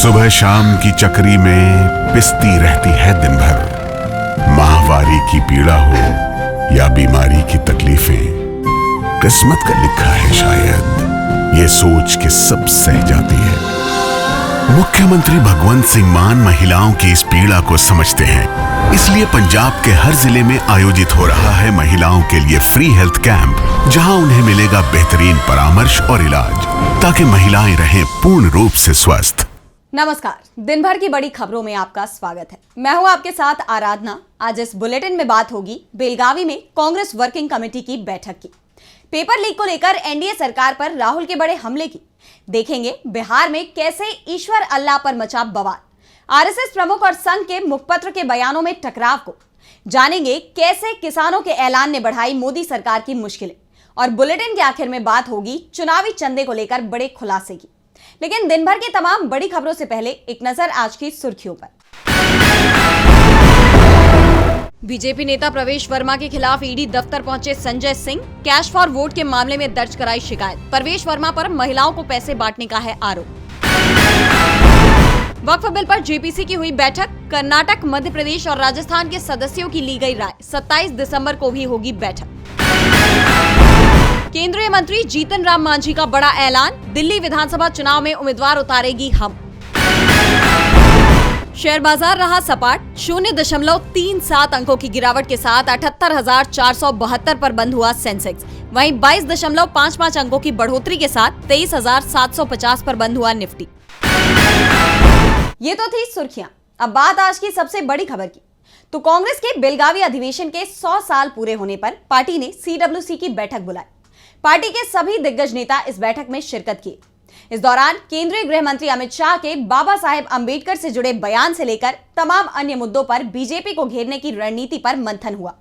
सुबह शाम की चक्री में पिसती रहती है दिन भर। माहवारी की पीड़ा हो या बीमारी की तकलीफें, किस्मत का लिखा है शायद, ये सोच के सब सह जाती है। मुख्यमंत्री भगवंत सिंह मान महिलाओं की इस पीड़ा को समझते हैं, इसलिए पंजाब के हर जिले में आयोजित हो रहा है महिलाओं के लिए फ्री हेल्थ कैंप, जहां उन्हें मिलेगा बेहतरीन परामर्श और इलाज, ताकि महिलाएं रहें पूर्ण रूप से स्वस्थ। नमस्कार, दिन भर की बड़ी खबरों में आपका स्वागत है। मैं हूं आपके साथ आराधना। आज इस बुलेटिन में बात होगी बेलगावी में कांग्रेस वर्किंग कमेटी की बैठक की, पेपर लीक को लेकर एनडीए सरकार पर राहुल के बड़े हमले की, देखेंगे बिहार में कैसे ईश्वर अल्लाह पर मचा बवाल, आरएसएस प्रमुख और संघ के मुखपत्र के बयानों में टकराव को, जानेंगे कैसे किसानों के ऐलान ने बढ़ाई मोदी सरकार की मुश्किलें, और बुलेटिन के आखिर में बात होगी चुनावी चंदे को लेकर बड़े खुलासे की। लेकिन दिन भर की तमाम बड़ी खबरों से पहले एक नजर आज की सुर्खियों पर। बीजेपी नेता प्रवेश वर्मा के खिलाफ ईडी दफ्तर पहुंचे Sanjay Singh, cash for vote के मामले में दर्ज कराई शिकायत। प्रवेश वर्मा पर महिलाओं को पैसे बांटने का है आरोप। वक्फ बिल पर जेपीसी की हुई बैठक, कर्नाटक, मध्य प्रदेश और राजस्थान के सदस्यों की ली गई राय। 27 दिसंबर को भी होगी बैठक। केंद्रीय मंत्री जीतन राम मांझी का बड़ा ऐलान, दिल्ली विधानसभा चुनाव में उम्मीदवार उतारेगी हम। शेयर बाजार रहा सपाट, 0.37 अंकों की गिरावट के साथ 78,472 पर बंद हुआ सेंसेक्स। वहीं 22.55 अंकों की बढ़ोतरी के साथ 23,750 पर बंद हुआ निफ्टी। ये तो थी सुर्खियां। अब बात आज की सबसे बड़ी खबर की। तो कांग्रेस के बेलगावी अधिवेशन के 100 साल पूरे होने पर पार्टी ने सीडब्ल्यूसी की बैठक बुलाई। पार्टी के सभी दिग्गज नेता इस बैठक में शिरकत किए। इस दौरान केंद्रीय गृह मंत्री अमित शाह के बाबा साहेब अंबेडकर से जुड़े बयान से लेकर तमाम अन्य मुद्दों पर बीजेपी को घेरने की रणनीति पर मंथन हुआ।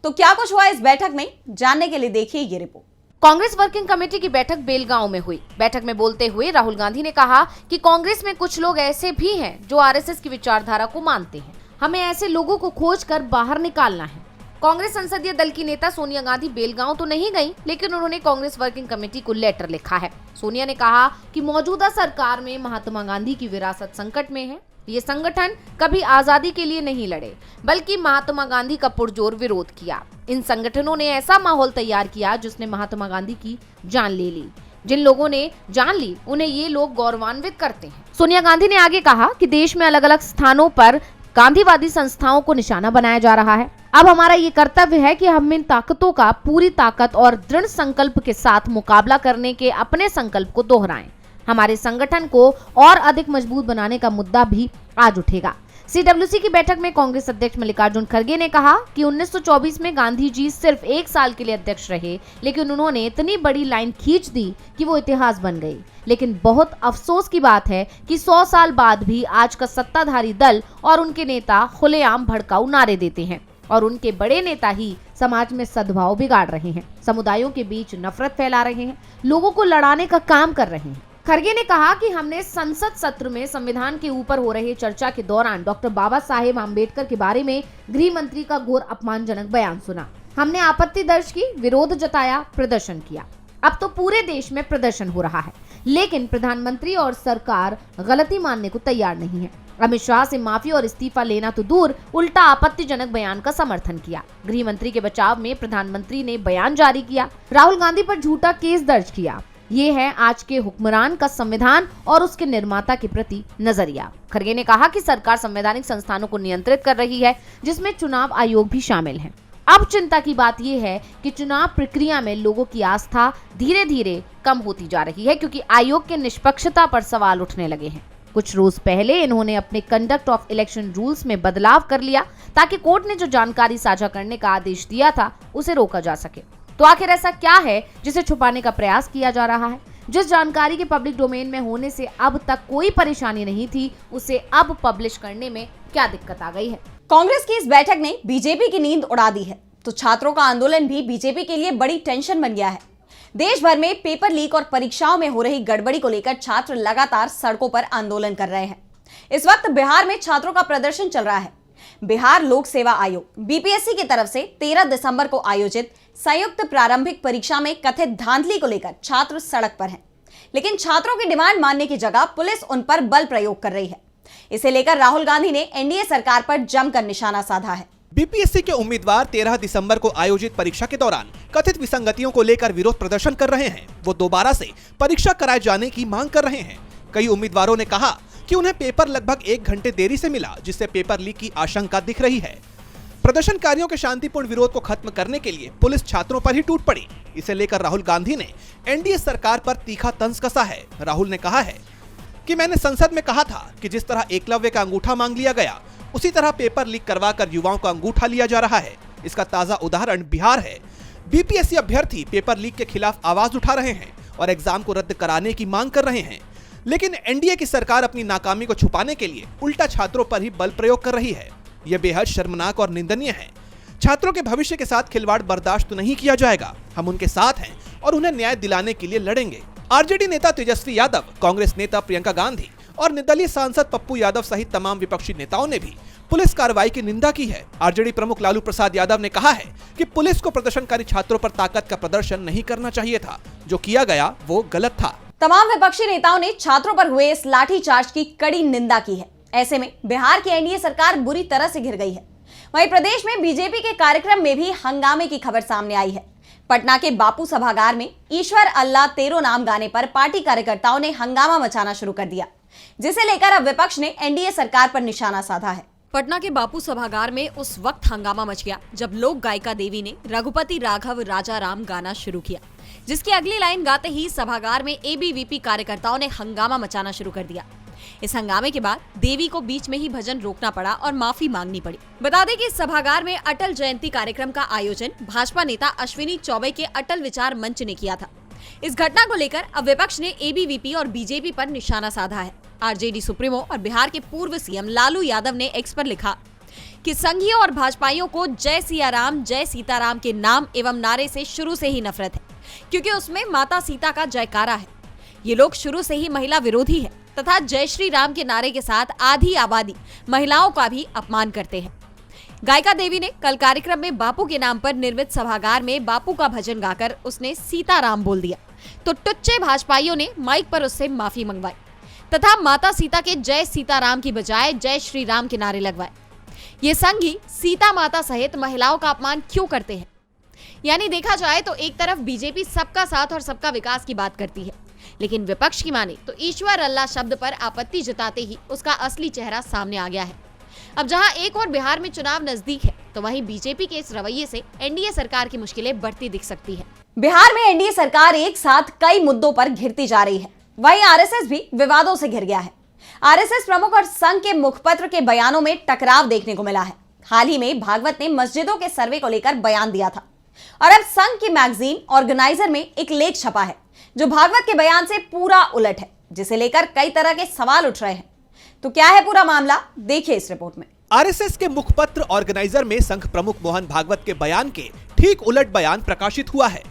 तो क्या कुछ हुआ इस बैठक में, जानने के लिए देखिए ये रिपोर्ट। कांग्रेस वर्किंग कमेटी की बैठक बेलगांव में हुई। बैठक में बोलते हुए राहुल गांधी ने कहा कि कांग्रेस में कुछ लोग ऐसे भी हैं जो आरएसएस की विचारधारा को मानते हैं। हमें ऐसे लोगों को खोज कर बाहर निकालना है। कांग्रेस संसदीय दल की नेता सोनिया गांधी बेलगांव तो नहीं गई, लेकिन उन्होंने कांग्रेस वर्किंग कमेटी को लेटर लिखा है। सोनिया ने कहा कि मौजूदा सरकार में महात्मा गांधी की विरासत संकट में है। ये संगठन कभी आजादी के लिए नहीं लड़े, बल्कि महात्मा गांधी का पुरजोर विरोध किया। इन संगठनों ने ऐसा माहौल तैयार किया जिसने महात्मा गांधी की जान ले ली। जिन लोगों ने जान ली उन्हें ये लोग गौरवान्वित करते हैं। सोनिया गांधी ने आगे कहा कि देश में अलग अलग स्थानों पर गांधीवादी संस्थाओं को निशाना बनाया जा रहा है। अब हमारा ये कर्तव्य है कि हम इन ताकतों का पूरी ताकत और दृढ़ संकल्प के साथ मुकाबला करने के अपने संकल्प को दोहराएं। हमारे संगठन को और अधिक मजबूत बनाने का मुद्दा भी आज उठेगा। सीडब्ल्यूसी की बैठक में कांग्रेस अध्यक्ष मल्लिकार्जुन खड़गे ने कहा कि 1924 में गांधी जी सिर्फ 1 साल के लिए अध्यक्ष रहे, लेकिन उन्होंने इतनी बड़ी लाइन खींच दी कि वो इतिहास बन गई। लेकिन बहुत अफसोस की बात है कि 100 साल बाद भी आज का सत्ताधारी दल और उनके नेता खुलेआम भड़काऊ नारे देते हैं, और उनके बड़े नेता ही समाज में सद्भाव बिगाड़ रहे हैं, समुदायों के बीच नफरत फैला रहे हैं, लोगों को लड़ाने का काम कर रहे हैं। खड़गे ने कहा कि हमने संसद सत्र में संविधान के ऊपर हो रहे चर्चा के दौरान डॉक्टर बाबा साहेब आम्बेडकर के बारे में गृह मंत्री का घोर अपमानजनक बयान सुना। हमने आपत्ति दर्ज की, विरोध जताया, प्रदर्शन किया। अब तो पूरे देश में प्रदर्शन हो रहा है, लेकिन प्रधानमंत्री और सरकार गलती मानने को तैयार नहीं है। अमित शाह से माफी और इस्तीफा लेना तो दूर, उल्टा आपत्तिजनक बयान का समर्थन किया। गृह मंत्री के बचाव में प्रधानमंत्री ने बयान जारी किया, राहुल गांधी पर झूठा केस दर्ज किया। ये है आज के हुक्मरान का संविधान और उसके निर्माता के प्रति नजरिया। खड़गे ने कहा कि सरकार संवैधानिक संस्थानों को नियंत्रित कर रही है, जिसमें चुनाव आयोग भी शामिल है। अब चिंता की बात यह है कि चुनाव प्रक्रिया में लोगों की आस्था धीरे धीरे कम होती जा रही है, क्योंकि आयोग के निष्पक्षता पर सवाल उठने लगे हैं। कुछ रोज पहले इन्होंने अपने कंडक्ट ऑफ इलेक्शन रूल्स में बदलाव कर लिया, ताकि कोर्ट ने जो जानकारी साझा करने का आदेश दिया था उसे रोका जा सके। तो आखिर ऐसा क्या है जिसे छुपाने का प्रयास किया जा रहा है? जिस जानकारी के पब्लिक डोमेन में होने से अब तक कोई परेशानी नहीं थी, उसे अब पब्लिश करने में क्या दिक्कत आ गई है? कांग्रेस की इस बैठक ने बीजेपी की नींद उड़ा दी है। तो छात्रों का आंदोलन भी बीजेपी के लिए बड़ी टेंशन बन गया है। देश भर में पेपर लीक और परीक्षाओं में हो रही गड़बड़ी को लेकर छात्र लगातार सड़कों पर आंदोलन कर रहे हैं। इस वक्त बिहार में छात्रों का प्रदर्शन चल रहा है। बिहार लोक सेवा आयोग बीपीएससी की तरफ से 13 दिसंबर को आयोजित संयुक्त प्रारंभिक परीक्षा में कथित धांधली को लेकर छात्र सड़क पर हैं। लेकिन छात्रों की डिमांड मानने की जगह पुलिस उन पर बल प्रयोग कर रही है। इसे लेकर राहुल गांधी ने एनडीए सरकार पर जमकर निशाना साधा है। बीपीएससी के उम्मीदवार 13 दिसंबर को आयोजित परीक्षा के दौरान कथित विसंगतियों को लेकर विरोध प्रदर्शन कर रहे हैं। वो दोबारा से परीक्षा कराए जाने की मांग कर रहे हैं। कई उम्मीदवारों ने कहा कि उन्हें पेपर लगभग 1 घंटे देरी से मिला, जिससे पेपर लीक की आशंका दिख रही है। प्रदर्शनकारियों के शांतिपूर्ण विरोध को खत्म करने के लिए पुलिस छात्रों पर ही टूट पड़ी। इसे लेकर राहुल गांधी ने एनडीए सरकार पर तीखा तंज कसा है। राहुल ने कहा है कि मैंने संसद में कहा था कि जिस तरह एकलव्य का अंगूठा मांग लिया गया, उसी तरह पेपर लीक करवाकर युवाओं का अंगूठा लिया जा रहा है। इसका ताजा उदाहरण बिहार है। बीपीएससी अभ्यर्थी पेपर लीक के खिलाफ आवाज उठा रहे हैं और एग्जाम को रद्द कराने की मांग कर रहे हैं, लेकिन एनडीए की सरकार अपनी नाकामी को छुपाने के लिए उल्टा छात्रों पर ही बल प्रयोग कर रही है। यह बेहद शर्मनाक और निंदनीय है। छात्रों के भविष्य के साथ खिलवाड़ बर्दाश्त नहीं किया जाएगा। हम उनके साथ हैं और उन्हें न्याय दिलाने के लिए लड़ेंगे। आरजेडी नेता तेजस्वी यादव, कांग्रेस नेता प्रियंका गांधी और निर्दलीय सांसद पप्पू यादव सहित तमाम विपक्षी नेताओं ने भी पुलिस कार्रवाई की निंदा की है। आरजेडी प्रमुख लालू प्रसाद यादव ने कहा है कि पुलिस को प्रदर्शनकारी छात्रों पर ताकत का प्रदर्शन नहीं करना चाहिए था। जो किया गया वो गलत था। तमाम विपक्षी नेताओं ने छात्रों पर हुए इस लाठीचार्ज की कड़ी निंदा की है। ऐसे में बिहार की एनडीए सरकार बुरी तरह से घिर गई है। वहीं प्रदेश में बीजेपी के कार्यक्रम में भी हंगामे की खबर सामने आई है। पटना के बापू सभागार में ईश्वर अल्लाह तेरो नाम गाने पर पार्टी कार्यकर्ताओं ने हंगामा मचाना शुरू कर दिया, जिसे लेकर अब विपक्ष ने एनडीए सरकार पर निशाना साधा है। पटना के बापू सभागार में उस वक्त हंगामा मच गया जब लोक गायिका देवी ने रघुपति राघव राजा राम गाना शुरू किया, जिसकी अगली लाइन गाते ही सभागार में एबीवीपी कार्यकर्ताओं ने हंगामा मचाना शुरू कर दिया। इस हंगामे के बाद देवी को बीच में ही भजन रोकना पड़ा और माफी मांगनी पड़ी। बता दें कि इस सभागार में अटल जयंती कार्यक्रम का आयोजन भाजपा नेता अश्विनी चौबे के अटल विचार मंच ने किया था। इस घटना को लेकर अब विपक्ष ने एबीवीपी और बीजेपी पर निशाना साधा है। आरजेडी सुप्रीमो और बिहार के पूर्व सीएम लालू यादव ने एक्स पर लिखा कि संघियों और भाजपाइयों को जय सिया राम जय सीताराम के नाम एवं नारे से शुरू से ही नफरत है, क्योंकि उसमें माता सीता का जयकारा है। ये लोग शुरू से ही महिला विरोधी है तथा जय श्री राम के नारे के साथ आधी आबादी महिलाओं का भी अपमान करते हैं। गायिका देवी ने कल कार्यक्रम में बापू के नाम पर निर्मित सभागार में बापू का भजन गाकर उसने सीताराम बोल दिया, तो टुच्चे भाजपाइयों ने माइक पर उससे माफी मंगवाई तथा माता सीता के जय सीताराम की बजाय जय श्री राम के नारे लगवाए। ये संघी सीता माता सहित महिलाओं का अपमान क्यों करते हैं? यानी देखा जाए तो एक तरफ बीजेपी सबका साथ और सबका विकास की बात करती है, लेकिन विपक्ष की माने तो ईश्वर अल्लाह शब्द पर आपत्ति जताते ही उसका असली चेहरा सामने आ गया है। अब जहां एक और बिहार में चुनाव नजदीक है, तो वहीं बीजेपी के इस रवैये से एनडीए सरकार की मुश्किलें बढ़ती दिख सकती है। बिहार में एनडीए सरकार एक साथ कई मुद्दों पर घिरती जा रही है। वहीं आरएसएस भी विवादों से घिर गया है। आरएसएस प्रमुख और संघ के मुखपत्र के बयानों में टकराव देखने को मिला है। हाल ही में भागवत ने मस्जिदों के सर्वे को लेकर बयान दिया था और अब संघ की मैगजीन ऑर्गेनाइजर में एक लेख छपा है जो भागवत के बयान से पूरा उलट है, जिसे लेकर कई तरह के सवाल उठ रहे हैं। तो क्या है पूरा मामला, देखिए इस रिपोर्ट में। आरएसएस के मुखपत्र ऑर्गेनाइजर में संघ प्रमुख मोहन भागवत के बयान के ठीक उलट बयान प्रकाशित हुआ है।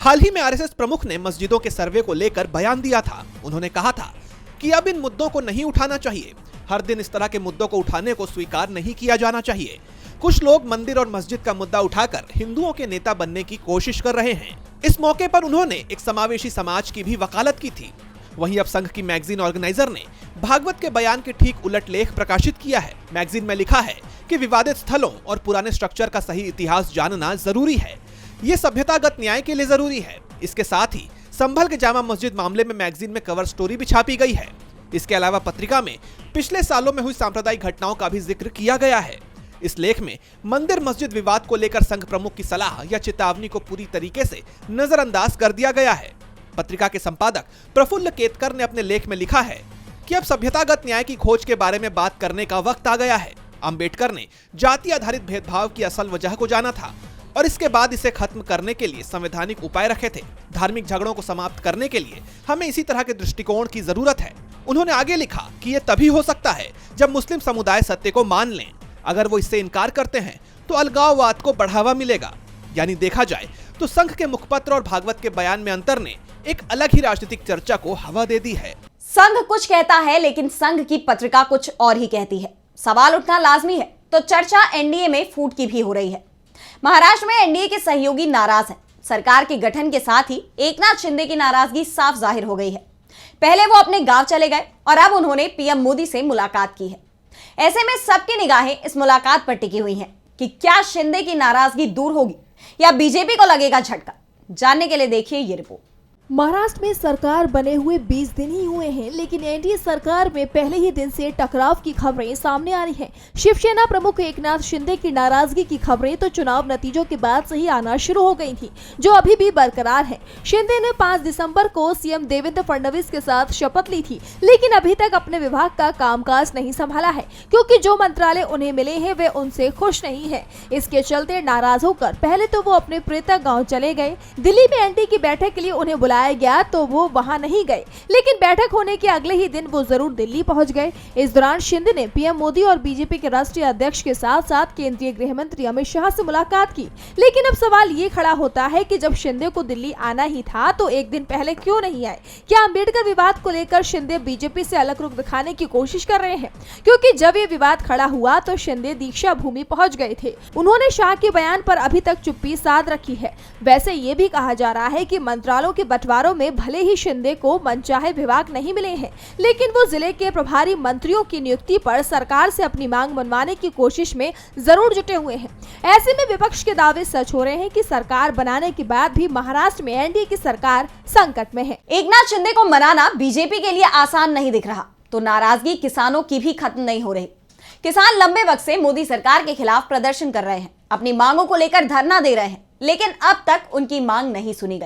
हाल ही में आरएसएस प्रमुख ने मस्जिदों के सर्वे को लेकर बयान दिया था। उन्होंने कहा था कि अब इन मुद्दों को नहीं उठाना चाहिए। हर दिन इस तरह के मुद्दों को उठाने को स्वीकार नहीं किया जाना चाहिए। कुछ लोग मंदिर और मस्जिद का मुद्दा उठाकर हिंदुओं के नेता बनने की कोशिश कर रहे हैं। इस मौके पर उन्होंने एक समावेशी समाज की भी वकालत की थी। वहीं अब संघ की मैगजीन ऑर्गेनाइजर ने भागवत के बयान के ठीक उलट लेख प्रकाशित किया है। मैगजीन में लिखा है कि विवादित स्थलों और पुराने स्ट्रक्चर का सही इतिहास जानना जरूरी है। ये सभ्यतागत न्याय के लिए जरूरी है। इसके साथ ही संभल के जामा मस्जिद मामले में मैगजीन में कवर स्टोरी भी छापी गई है। इसके अलावा पत्रिका में पिछले सालों में हुई सांप्रदायिक घटनाओं का भी जिक्र किया गया है। इस लेख में मंदिर मस्जिद विवाद को लेकर संघ प्रमुख की सलाह या चेतावनी को पूरी तरीके से नजरअंदाज कर दिया गया है। पत्रिका के संपादक प्रफुल्ल केतकर ने अपने लेख में लिखा है कि अब सभ्यतागत न्याय की खोज के बारे में बात करने का वक्त आ गया है। अंबेडकर ने जाति आधारित भेदभाव की असल वजह को जाना था और इसके बाद इसे खत्म करने के लिए संवैधानिक उपाय रखे थे। धार्मिक झगड़ों को समाप्त करने के लिए हमें इसी तरह के दृष्टिकोण की जरूरत है। उन्होंने आगे लिखा कि यह तभी हो सकता है जब मुस्लिम समुदाय सत्य को मान लें। अगर वो इससे इनकार करते हैं तो अलगाववाद को बढ़ावा मिलेगा। यानी देखा जाए तो संघ के मुखपत्र और भागवत के बयान में अंतर ने एक अलग ही राजनीतिक चर्चा को हवा दे दी है। संघ कुछ कहता है लेकिन संघ की पत्रिका कुछ और ही कहती है। सवाल उठना लाजमी है, तो चर्चा एनडीए में फूट की भी हो रही है। महाराष्ट्र में एनडीए के सहयोगी नाराज हैं। सरकार के गठन के साथ ही एकनाथ शिंदे की नाराजगी साफ जाहिर हो गई है। पहले वो अपने गांव चले गए और अब उन्होंने पीएम मोदी से मुलाकात की है। ऐसे में सबकी निगाहें इस मुलाकात पर टिकी हुई हैं कि क्या शिंदे की नाराजगी दूर होगी या बीजेपी को लगेगा झटका। जानने के लिए देखिए ये रिपोर्ट। महाराष्ट्र में सरकार बने हुए 20 दिन ही हुए हैं, लेकिन एनडीए सरकार में पहले ही दिन से टकराव की खबरें सामने आ रही हैं। शिवसेना प्रमुख एकनाथ शिंदे की नाराजगी की खबरें तो चुनाव नतीजों के बाद से ही आना शुरू हो गई थी, जो अभी भी बरकरार है। शिंदे ने 5 दिसंबर को सीएम देवेंद्र फडणवीस के साथ शपथ ली थी, लेकिन अभी तक अपने विभाग का कामकाज नहीं संभाला है, क्योंकि जो मंत्रालय उन्हें मिले हैं वे उनसे खुश नहीं है। इसके चलते नाराज होकर पहले तो वो अपने प्रेता गाँव चले गए। दिल्ली में एनडीए की बैठक के लिए उन्हें बुलाया गया तो वो वहां नहीं गए, लेकिन बैठक होने के अगले ही दिन वो जरूर दिल्ली पहुंच गए। इस दौरान शिंदे ने पीएम मोदी और बीजेपी के राष्ट्रीय अध्यक्ष के साथ साथ केंद्रीय गृह मंत्री अमित शाह से मुलाकात की। लेकिन अब सवाल ये खड़ा होता है कि जब शिंदे को दिल्ली आना ही था तो एक दिन पहले क्यों नहीं आए? क्या अम्बेडकर विवाद को लेकर शिंदे बीजेपी से अलग रुख दिखाने की कोशिश कर रहे हैं? क्योंकि जब ये विवाद खड़ा हुआ तो शिंदे दीक्षा भूमि पहुंच गए थे। उन्होंने शाह के बयान पर अभी तक चुप्पी साध रखी है। वैसे ये भी कहा जा रहा है कि मंत्रालयों के बंटवारों में भले ही शिंदे को मनचाहे विभाग नहीं मिले हैं, लेकिन वो जिले के प्रभारी मंत्रियों की नियुक्ति पर सरकार से अपनी मांग मनवाने की कोशिश में जरूर जुटे हुए हैं। ऐसे में विपक्ष के दावे सच हो रहे हैं कि सरकार बनाने के बाद भी महाराष्ट्र में एनडीए की सरकार संकट में है। एकनाथ शिंदे को मनाना बीजेपी के लिए आसान नहीं दिख रहा, तो नाराजगी किसानों की भी खत्म नहीं हो रही। किसान लंबे वक्त से मोदी सरकार के खिलाफ प्रदर्शन कर रहे हैं, अपनी मांगों को लेकर धरना दे रहे हैं, लेकिन अब तक उनकी मांग नहीं सुनी गई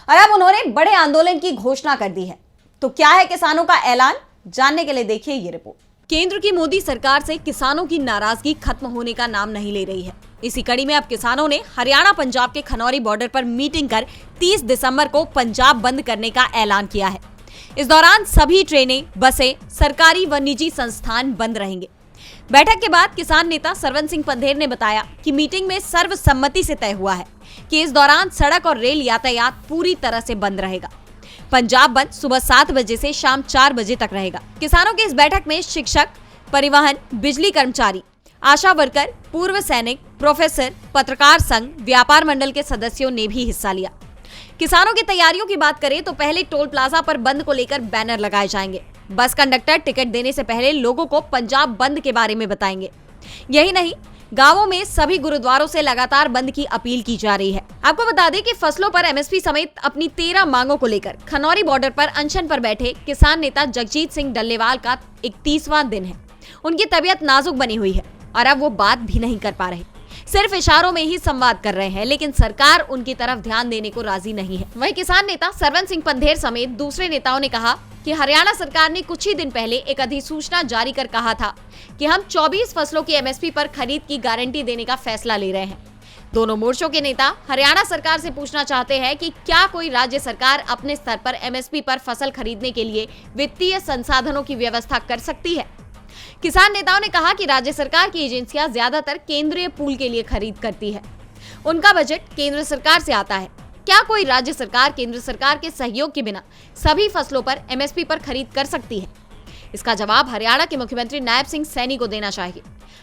और अब उन्होंने बड़े आंदोलन की घोषणा कर दी है। तो क्या है किसानों का ऐलान? जानने के लिए देखिए ये रिपोर्ट। केंद्र की मोदी सरकार से किसानों की नाराजगी खत्म होने का नाम नहीं ले रही है। इसी कड़ी में अब किसानों ने हरियाणा पंजाब के खनौरी बॉर्डर पर मीटिंग कर 30 दिसंबर को पंजाब बंद करने का ऐलान किया है। इस दौरान सभी ट्रेनें, बसें, सरकारी व निजी संस्थान बंद रहेंगे। बैठक के बाद किसान नेता सरवन सिंह पंधेर ने बताया कि मीटिंग में सर्वसम्मति से तय हुआ है कि इस दौरान सड़क और रेल यातायात पूरी तरह से बंद रहेगा। पंजाब बंद सुबह 7 बजे से शाम 4 बजे तक रहेगा। किसानों की इस बैठक में शिक्षक, परिवहन, बिजली कर्मचारी, आशा वर्कर, पूर्व सैनिक, प्रोफेसर, पत्रकार संघ, व्यापार मंडल के सदस्यों ने भी हिस्सा लिया। किसानों की तैयारियों की बात करें तो पहले टोल प्लाजा पर बंद को लेकर बैनर लगाए जाएंगे। बस कंडक्टर टिकट देने से पहले लोगों को पंजाब बंद के बारे में बताएंगे। यही नहीं, गांवों में सभी गुरुद्वारों से लगातार बंद की अपील की जा रही है। आपको बता दें कि फसलों पर एमएसपी समेत अपनी 13 मांगों को लेकर खनौरी बॉर्डर पर अनशन पर बैठे किसान नेता जगजीत सिंह डल्लेवाल का 31वां दिन है। उनकी तबीयत नाजुक बनी हुई है और अब वो बात भी नहीं कर पा रहे, सिर्फ इशारों में ही संवाद कर रहे हैं, लेकिन सरकार उनकी तरफ ध्यान देने को राजी नहीं है। वहीं किसान नेता सरवन सिंह पंधेर समेत दूसरे नेताओं ने कहा कि हरियाणा सरकार ने कुछ ही दिन पहले एक अधिसूचना जारी कर कहा था कि हम 24 फसलों की एमएसपी पर खरीद की गारंटी देने का फैसला ले रहे हैं। दोनों मोर्चों के नेता हरियाणा सरकार से पूछना चाहते हैं कि क्या कोई राज्य सरकार अपने स्तर पर एमएसपी पर फसल खरीदने के लिए वित्तीय संसाधनों की व्यवस्था कर सकती है। किसान नेताओं ने कहा कि राज्य सरकार की एजेंसियां ज्यादातर केंद्रीय पूल के लिए खरीद करती है। उनका बजट केंद्र सरकार से आता है। क्या कोई राज्य सरकार केंद्र सरकार के सहयोग के बिना सभी फसलों पर एमएसपी पर खरीद कर सकती है? इसका जवाब हरियाणा के मुख्यमंत्री नायब सिंह सैनी को देना चाहिए।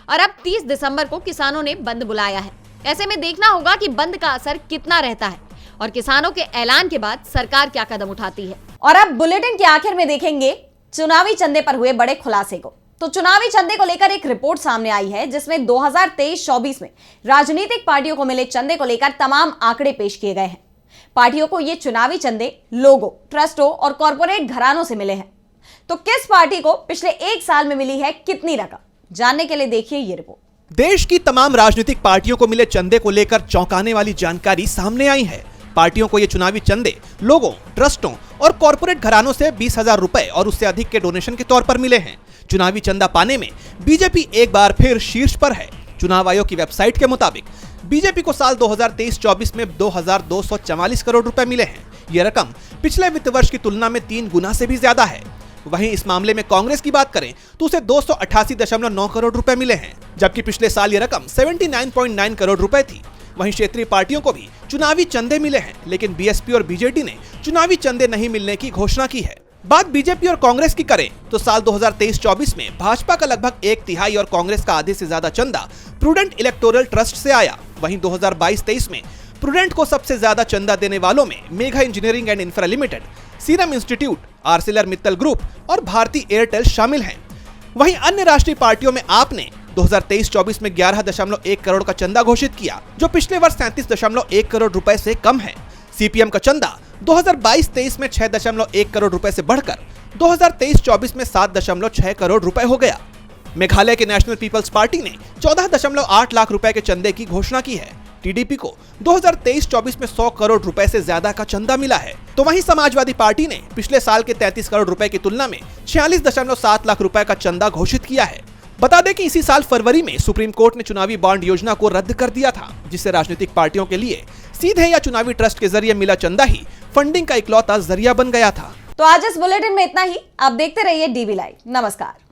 और अब 30 दिसंबर को किसानों ने बंद बुलाया है। ऐसे में देखना होगा कि बंद का असर कितना रहता है और किसानों के ऐलान के बाद सरकार क्या कदम उठाती है। और अब बुलेटिन के आखिर में देखेंगे चुनावी चंदे पर हुए बड़े खुलासे को। तो चुनावी चंदे को लेकर एक रिपोर्ट सामने आई है, जिसमें 2023-24 में राजनीतिक पार्टियों को मिले चंदे को लेकर तमाम आंकड़े पेश किए गए हैं। पार्टियों को ये चुनावी चंदे लोगों, ट्रस्टों और कॉरपोरेट घरानों से मिले हैं। तो किस पार्टी को पिछले 1 साल में मिली है कितनी रकम? जानने के लिए देखिए ये रिपोर्ट। देश की तमाम राजनीतिक पार्टियों को मिले चंदे को लेकर चौंकाने वाली जानकारी सामने आई है। पार्टियों को ये चुनावी चंदे लोगों, ट्रस्टों और कॉरपोरेट घरानों से 20,000 रुपए और उससे अधिक के डोनेशन के तौर पर मिले हैं। चुनावी चंदा पाने में बीजेपी एक बार फिर शीर्ष पर है। चुनाव आयोग की वेबसाइट के मुताबिक बीजेपी को साल 2023-24 में 2,244 करोड़ रुपए मिले हैं। यह रकम पिछले वित्त वर्ष की तुलना में 3 गुना से भी ज्यादा है। वहीं इस मामले में कांग्रेस की बात करें तो उसे 288.9 करोड़ रुपए मिले हैं, जबकि पिछले साल यह रकम 79.9 करोड़ रुपए थी। वहीं क्षेत्रीय पार्टियों को भी चुनावी चंदे मिले हैं, लेकिन बीएसपी और बीजेडी ने चुनावी चंदे नहीं मिलने की घोषणा की है। बात बीजेपी और कांग्रेस की करें तो साल 2023-24 में भाजपा का लगभग 1/3 और कांग्रेस का आधे से ज्यादा चंदा प्रूडेंट इलेक्टोरल ट्रस्ट से आया। वहीं 2022-23 में प्रूडेंट को सबसे ज्यादा चंदा देने वालों में Megha engineering and infra limited, Serum Institute, Arcelor Mittal group और भारती एयरटेल शामिल हैं। वहीं अन्य राष्ट्रीय पार्टियों में आपने 2023-24 में 11.1 करोड़ का चंदा घोषित किया, जो पिछले वर्ष 37.1 करोड़ रुपए से कम है। सीपीएम का चंदा 2022-23 में 6.1 करोड़ रुपए से बढ़कर 2023-24 में 7.6 करोड़ रुपए हो गया। मेघालय के नेशनल पीपल्स पार्टी ने 14.8 लाख रुपए के चंदे की घोषणा की है। टीडीपी को 2023-24 में 100 करोड़ रुपए से ज्यादा का चंदा मिला है। तो वहीं समाजवादी पार्टी ने पिछले साल के 33 करोड़ रुपए की तुलना में 46.7 लाख रुपए का चंदा घोषित किया है। बता दें कि इसी साल फरवरी में सुप्रीम कोर्ट ने चुनावी बॉन्ड योजना को रद्द कर दिया था, जिससे राजनीतिक पार्टियों के लिए सीधे या चुनावी ट्रस्ट के जरिए मिला चंदा ही फंडिंग का इकलौता जरिया बन गया था। तो आज इस बुलेटिन में इतना ही। आप देखते रहिए डीवी लाइव। नमस्कार।